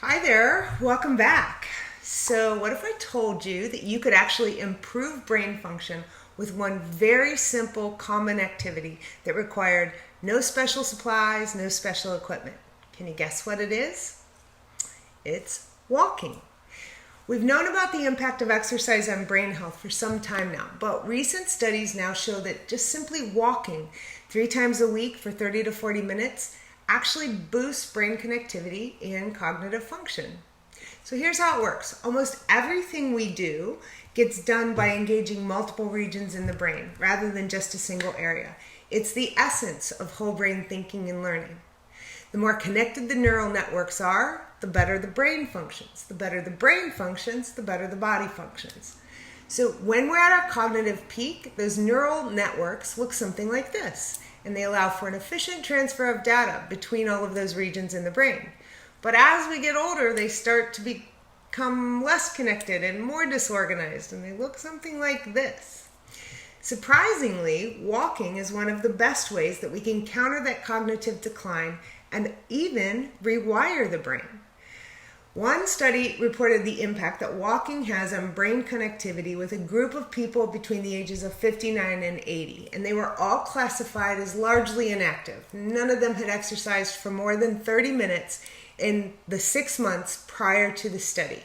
Hi there, welcome back. So what if I told you that you could actually improve brain function with one very simple common activity that required no special supplies, no special equipment? Can you guess what it is? It's walking. We've known about the impact of exercise on brain health for some time now, but recent studies now show that just simply walking 3 times a week for 30 to 40 minutes actually boosts brain connectivity and cognitive function. So here's how it works. Almost everything we do gets done by engaging multiple regions in the brain rather than just a single area. It's the essence of whole brain thinking and learning. The more connected the neural networks are, the better the brain functions. The better the brain functions, the better the body functions. So when we're at our cognitive peak, those neural networks look something like this, and they allow for an efficient transfer of data between all of those regions in the brain. But as we get older, they start to become less connected and more disorganized, and they look something like this. Surprisingly, walking is one of the best ways that we can counter that cognitive decline and even rewire the brain. One study reported the impact that walking has on brain connectivity with a group of people between the ages of 59 and 80, and they were all classified as largely inactive. None of them had exercised for more than 30 minutes in the 6 months prior to the study.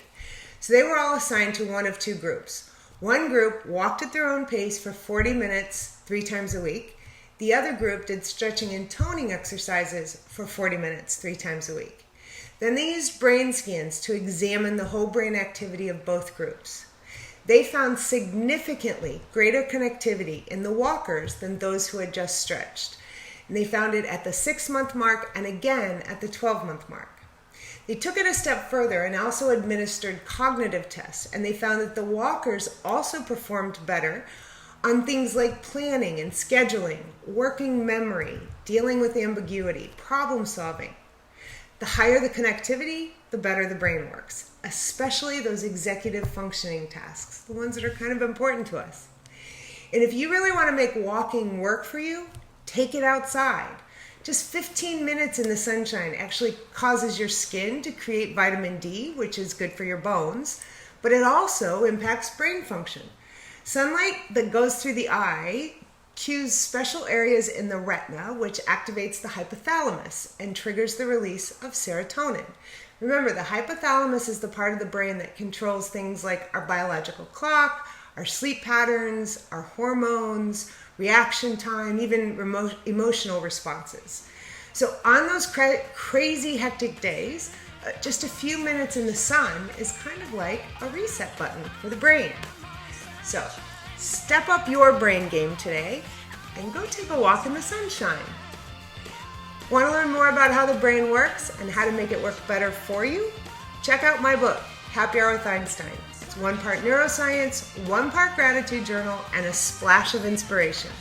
So they were all assigned to one of two groups. One group walked at their own pace for 40 minutes 3 times a week. The other group did stretching and toning exercises for 40 minutes 3 times a week. Then they used brain scans to examine the whole brain activity of both groups. They found significantly greater connectivity in the walkers than those who had just stretched. And they found it at the 6-month mark and again at the 12-month mark. They took it a step further and also administered cognitive tests, and they found that the walkers also performed better on things like planning and scheduling, working memory, dealing with ambiguity, problem solving. The higher the connectivity, the better the brain works, especially those executive functioning tasks, the ones that are kind of important to us. And if you really want to make walking work for you, take it outside. Just 15 minutes in the sunshine actually causes your skin to create vitamin D, which is good for your bones, but it also impacts brain function. Sunlight that goes through the eye cues special areas in the retina, which activates the hypothalamus and triggers the release of serotonin. Remember, the hypothalamus is the part of the brain that controls things like our biological clock, our sleep patterns, our hormones, reaction time, even emotional responses. So on those crazy hectic days, just a few minutes in the sun is kind of like a reset button for the brain. So step up your brain game today and go take a walk in the sunshine. Want to learn more about how the brain works and how to make it work better for you? Check out my book, Happy Hour with Einstein. It's 1 part neuroscience, 1 part gratitude journal, and a splash of inspiration.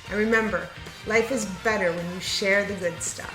And remember, life is better when you share the good stuff.